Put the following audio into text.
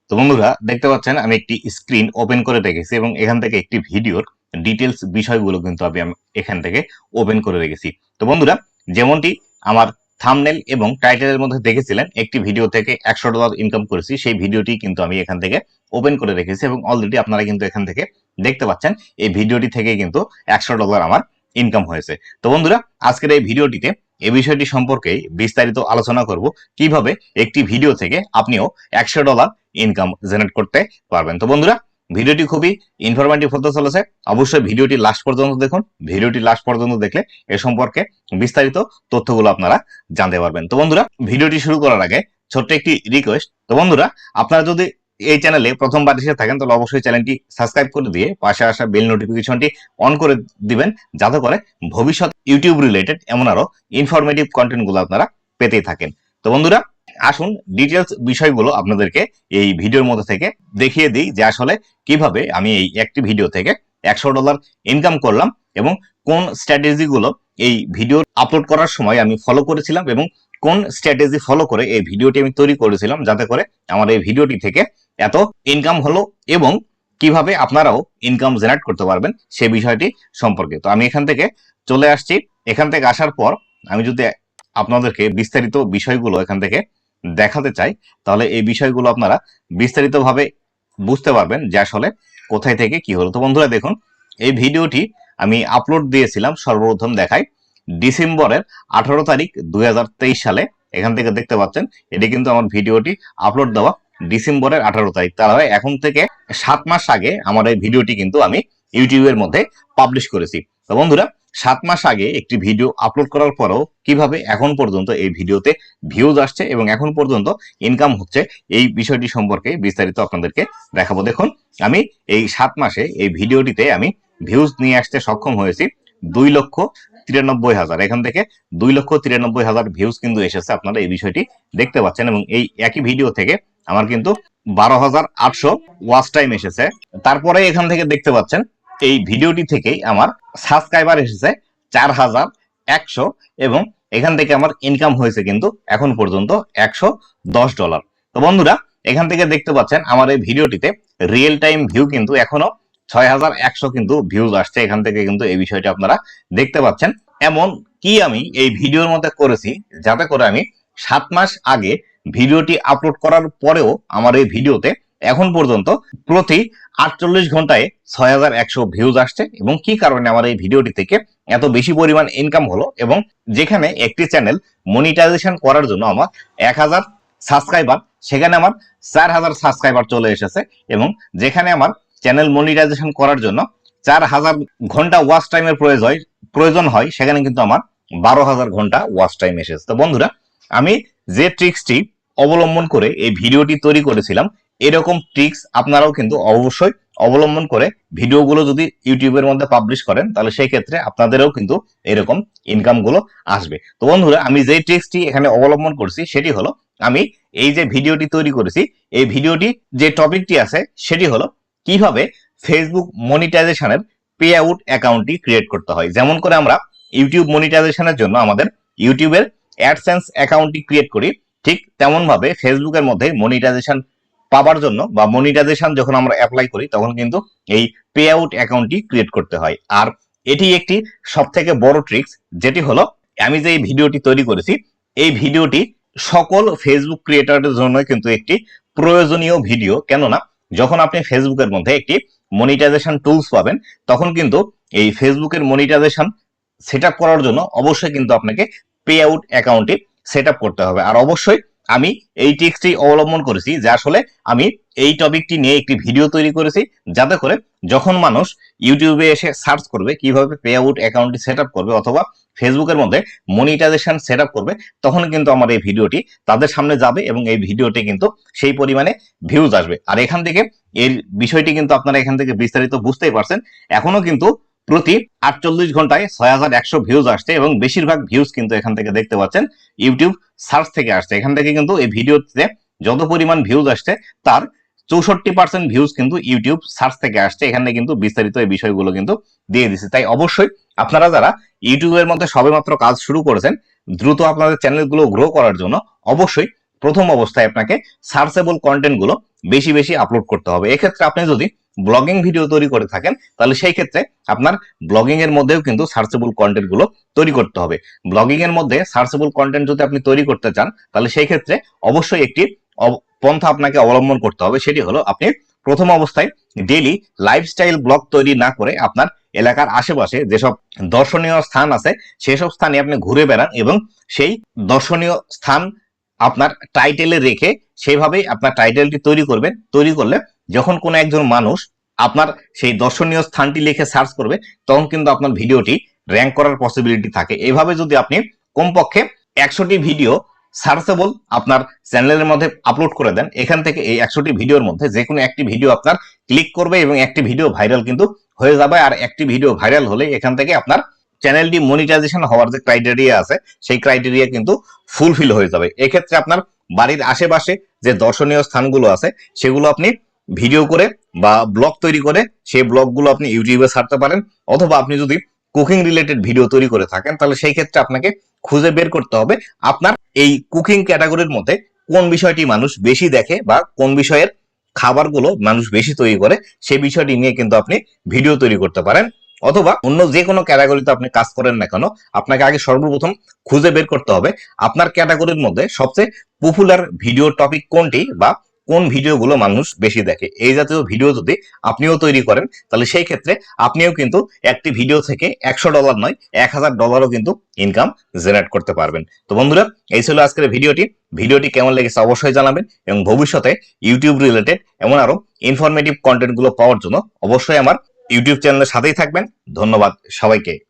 তো বন্ধুরা দেখতে পাচ্ছেন আমি একটি স্ক্রিন ওপেন করে রেখেছি এবং এখান থেকে একটি ভিডিওর ডিটেলস বিষয়গুলো কিন্তু আমি এখান থেকে ওপেন করে রেখেছি। তো বন্ধুরা যেমনটি আমার থাম্বনেল এবং টাইটেলের মধ্যে দেখেছিলেন একটি ভিডিও থেকে $100 ইনকাম করেছি, সেই ভিডিওটি কিন্তু আমি এখান থেকে ওপেন করে রেখেছি এবং অলরেডি আপনারা কিন্তু এখান থেকে দেখতে পাচ্ছেন এই ভিডিওটি থেকে কিন্তু $100 আমার ইনকাম হয়েছে। তো বন্ধুরা আজকের এই ভিডিওটিতে এই বিষয়টি সম্পর্কে বিস্তারিত আলোচনা করব, কিভাবে একটি ভিডিও থেকে আপনিও $100 ইনকাম জেনারেট করতে পারবেন। তো বন্ধুরা ভিডিওটি খুবই ইনফরমেটিভ হতে চলেছে, অবশ্যই ভিডিওটি লাস্ট পর্যন্ত দেখুন। ভিডিওটি লাস্ট পর্যন্ত দেখলে এ সম্পর্কে বিস্তারিত তথ্যগুলো আপনারা জানতে পারবেন। তো বন্ধুরা ভিডিওটি শুরু করার আগে ছোট্ট একটি রিকোয়েস্ট, তো বন্ধুরা আপনারা যদি এই চ্যানেলে প্রথমবার এসে থাকেন তাহলে অবশ্যই চ্যানেলটি সাবস্ক্রাইব করে দিয়ে পাশে আসা বেল নোটিফিকেশনটি অন করে দিবেন, যাতে করে ভবিষ্যৎ ইউটিউব রিলেটেড এমন আরো ইনফরমেটিভ কন্টেন্টগুলো আপনারা পেতেই থাকেন। তো বন্ধুরা আসুন ডিটেলস বিষয়গুলো আপনাদেরকে এই ভিডিওর মধ্যে থেকে দেখিয়ে দিই যে আসলে কিভাবে আমি এই একটি ভিডিও থেকে $100 ইনকাম করলাম এবং কোন স্ট্র্যাটেজিগুলো এই ভিডিও আপলোড করার সময় আমি ফলো করেছিলাম এবং কোন স্ট্র্যাটেজি ফলো করে এই ভিডিওটি আমি তৈরি করেছিলাম যাতে করে আমার এই ভিডিওটি থেকে এত ইনকাম হলো এবং কিভাবে আপনারাও ইনকাম জেনারেট করতে পারবেন সে বিষয়টি সম্পর্কে। তো আমি এখান থেকে চলে আসছি। এখান থেকে আসার পর আমি যদি আপনাদেরকে বিস্তারিত বিষয়গুলো এখান থেকে দেখাতে চাই তাহলে এই বিষয়গুলো আপনারা বিস্তারিতভাবে বুঝতে পারবেন যে আসলে কোথায় থেকে কি হলো। তো বন্ধুরা দেখুন, এই ভিডিওটি আমি আপলোড দিয়েছিলাম সর্বপ্রথম দেখাই ডিসেম্বরের 18 তারিখ 2023 সালে। এখান থেকে দেখতে পাচ্ছেন এটি কিন্তু আমার ভিডিওটি আপলোড দেওয়া ডিসেম্বরের 18 তারিখ, তার হয় এখন থেকে 7 মাস আগে আমার এই ভিডিওটি কিন্তু আমি ইউটিউবের মধ্যে পাবলিশ করেছি। তো বন্ধুরা 7 মাস আগে একটি ভিডিও আপলোড করার পরেও কিভাবে এখন পর্যন্ত এই ভিডিওতে ভিউজ আসছে এবং এখন পর্যন্ত ইনকাম হচ্ছে এই বিষয়টি সম্পর্কে বিস্তারিত আপনাদেরকে দেখাবো। দেখুন আমি এই 7 মাসে এই ভিডিওটিতে আমি ভিউজ নিয়ে আসতে সক্ষম হয়েছি 2,93,000। এখান থেকে 2,93,000 ভিউজ কিন্তু এসেছে, আপনারা এই বিষয়টি দেখতে পাচ্ছেন। এবং এই একই ভিডিও থেকে আমার কিন্তু 12,800 ওয়াচ টাইম এসেছে। তারপরে এখান থেকে দেখতে পাচ্ছেন এই ভিডিওটি থেকেই আমার সাবস্ক্রাইবার এসেছে 4,100 এবং এখান থেকে আমার ইনকাম হয়েছে কিন্তু এখন পর্যন্ত $110। তো বন্ধুরা এখান থেকে দেখতে পাচ্ছেন আমার এই ভিডিওটিতে রিয়েল টাইম ভিউ কিন্তু এখনো 6,100 কিন্তু ভিউজ আসছে। এখান থেকে কিন্তু এই বিষয়টা আপনারা দেখতে পাচ্ছেন। এমন কি আমি এই ভিডিওর মধ্যে করেছি যাতে করে আমি 7 মাস আগে ভিডিওটি আপলোড করার পরেও আমার এই ভিডিওতে এখন পর্যন্ত প্রতি 48 ঘন্টায় 6,100 ভিউজ আসছে এবং কি কারণে আমার এই ভিডিওটি থেকে এত বেশি পরিমাণ ইনকাম হলো। এবং যেখানে একটি চ্যানেল মনিটাইজেশন করার জন্য আমার 1,000 সাবস্ক্রাইবার, সেখানে আমার 4,000 সাবস্ক্রাইবার চলে এসেছে এবং যেখানে আমার চ্যানেল মনিটাইজেশন করার জন্য 4,000 ঘন্টা ওয়াচ টাইমের প্রয়োজন হয় সেখানে কিন্তু আমার 12,000 ঘন্টা ওয়াচ টাইম এসেছে। তো বন্ধুরা আমি যে ট্রিক্সটি অবলম্বন করে এই ভিডিওটি তৈরি করেছিলাম এরকম ট্রিক্স আপনারাও কিন্তু অবশ্যই অবলম্বন করে ভিডিওগুলো যদি ইউটিউবের মধ্যে পাবলিশ করেন তাহলে সেই ক্ষেত্রে আপনাদেরও কিন্তু এরকম ইনকাম গুলো আসবে। তো বন্ধুরা আমি যে ট্রিক্সটি এখানে অবলম্বন করছি সেটি হলো, আমি এই যে ভিডিওটি তৈরি করেছি এই ভিডিওটি যে টপিকটি আছে সেটি হলো কিভাবে ফেসবুক মনিটাইজেশনের পে আউট অ্যাকাউন্টটি ক্রিয়েট করতে হয়। যেমন করে আমরা ইউটিউব মনিটাইজেশনের জন্য আমাদের ইউটিউবের অ্যাডসেন্স অ্যাকাউন্টটি ক্রিয়েট করি, ঠিক তেমন ভাবে ফেসবুকের মধ্যে মনিটাইজেশন পাবার জন্য বা মনিটাইজেশন যখন আমরা অ্যাপ্লাই করি তখন কিন্তু এই পে আউট অ্যাকাউন্টটি ক্রিয়েট করতে হয়। আর এটি একটি সবথেকে বড় ট্রিক্স, যেটি হলো আমি যে এই ভিডিওটি তৈরি করেছি এই ভিডিওটি সকল ফেসবুক ক্রিয়েটরদের জন্য কিন্তু একটি প্রয়োজনীয় ভিডিও। কেননা যখন আপনি ফেসবুকের মধ্যে একটি মনিটাইজেশন টুলস পাবেন তখন কিন্তু এই ফেসবুকের মনিটাইজেশন সেট আপ করার জন্য অবশ্যই কিন্তু আপনাকে পে আউট অ্যাকাউন্টটি সেট আপ করতে হবে। আর অবশ্যই আমি এই ট্রিক্সটি অবলম্বন করেছি যে আসলে আমি এই টপিকটি নিয়ে একটি ভিডিও তৈরি করেছি যাতে করে যখন মানুষ ইউটিউবে এসে সার্চ করবে কিভাবে পে আউট অ্যাকাউন্টটি সেট আপ করবে অথবা ফেসবুকের মধ্যে মনিটাইজেশন সেট আপ করবে তখন কিন্তু আমার এই ভিডিওটি তাদের সামনে যাবে এবং এই ভিডিওটি কিন্তু সেই পরিমাণে ভিউজ আসবে। আর এখান থেকে এর বিষয়টি কিন্তু আপনারা এখান থেকে বিস্তারিত বুঝতেই পারছেন। এখনো কিন্তু প্রতি 48 ঘন্টায় 6,100 ভিউজ আসছে এবং বেশিরভাগ ভিউজ কিন্তু এখান থেকে দেখতে পাচ্ছেন ইউটিউব সার্চ থেকে আসছে। এখান থেকে কিন্তু এই ভিডিওতে যত পরিমাণ ভিউজ আসছে তার 64% ভিউজ কিন্তু ইউটিউব সার্চ থেকে আসছে। এখানে কিন্তু বিস্তারিত এই বিষয়গুলো কিন্তু দিয়ে দিচ্ছে। তাই অবশ্যই আপনারা যারা ইউটিউবের মধ্যে সবেমাত্র কাজ শুরু করেছেন দ্রুত আপনাদের চ্যানেলগুলো গ্রো করার জন্য অবশ্যই প্রথম অবস্থায় আপনাকে সার্চেবল কন্টেন্ট গুলো বেশি বেশি আপলোড করতে হবে। এক্ষেত্রে আপনি যদি ব্লগিং ভিডিও তৈরি করে থাকেন তাহলে সেই ক্ষেত্রে আপনার ব্লগিং এর মধ্যেও কিন্তু সার্চেবল কন্টেন্ট গুলো তৈরি করতে হবে। ব্লগিং এর মধ্যে সার্চেবল কন্টেন্ট যদি আপনি তৈরি করতে চান তাহলে সেই ক্ষেত্রে অবশ্যই একটি পন্থা আপনাকে অবলম্বন করতে হবে। সেটি হলো আপনি প্রথম অবস্থায় ডেইলি লাইফস্টাইল ব্লগ তৈরি না করে আপনার এলাকার আশেপাশে যেসব দর্শনীয় স্থান আছে সেসব স্থানে আপনি ঘুরে বেড়ান এবং সেই দর্শনীয় স্থান আপনার টাইটেলে রেখে সেইভাবেই আপনার টাইটেলটি তৈরি করবেন। তৈরি করলে যখন কোনো একজন মানুষ আপনার সেই দর্শনীয় স্থানটি লিখে সার্চ করবে তখন কিন্তু আপনার ভিডিওটি র্যাঙ্ক করার পসিবিলিটি থাকে। এইভাবে যদি আপনি কমপক্ষে 100টি ভিডিও সার্চেবল আপনার চ্যানেলের মধ্যে আপলোড করে দেন, এখান থেকে এই 100টি ভিডিওর মধ্যে যে কোনো একটি ভিডিও আপনার ক্লিক করবে এবং একটি ভিডিও ভাইরাল কিন্তু হয়ে যাবে। আর একটি ভিডিও ভাইরাল হলে এখান থেকে আপনার চ্যানেলটি মনিটাইজেশন হওয়ার যে ক্রাইটেরিয়া আছে সেই ক্রাইটেরিয়া কিন্তু ফুলফিল হয়ে যাবে। এক্ষেত্রে আপনার বাড়ির আশেপাশে যে দর্শনীয় স্থানগুলো আছে সেগুলো আপনি ভিডিও করে বা ব্লগ তৈরি করে সেই ব্লগগুলো আপনি ইউটিউবে ছাড়তে পারেন। অথবা আপনি যদি কুকিং রিলেটেড ভিডিও তৈরি করে থাকেন তাহলে সেই ক্ষেত্রে আপনাকে খুঁজে বের করতে হবে আপনার এই কুকিং ক্যাটাগরির মধ্যে কোন বিষয়টি মানুষ বেশি দেখে বা কোন বিষয়ের খাবারগুলো মানুষ বেশি তৈরি করে সেই বিষয়টি নিয়ে কিন্তু আপনি ভিডিও তৈরি করতে পারেন। অথবা অন্য যে কোনো ক্যাটাগরিতে আপনি কাজ করেন না কেন আপনাকে আগে সর্বপ্রথম খুঁজে বের করতে হবে আপনার ক্যাটাগরির মধ্যে সবচেয়ে পপুলার ভিডিও টপিক কোনটি বা কোন ভিডিওগুলো মানুষ বেশি দেখে। এই জাতীয় ভিডিও যদি আপনিও তৈরি করেন তাহলে সেই ক্ষেত্রে আপনিও কিন্তু একটি ভিডিও থেকে $100 নয় $1000ও কিন্তু ইনকাম জেনারেট করতে পারবেন। তো বন্ধুরা, এই ছিল আজকের ভিডিওটি কেমন লেগেছে অবশ্যই জানাবেন এবং ভবিষ্যতে ইউটিউব রিলেটেড এমন আরো ইনফরমেটিভ কন্টেন্ট গুলো পাওয়ার জন্য অবশ্যই আমার ইউটিউব চ্যানেলের সাথেই থাকবেন। ধন্যবাদ সবাইকে।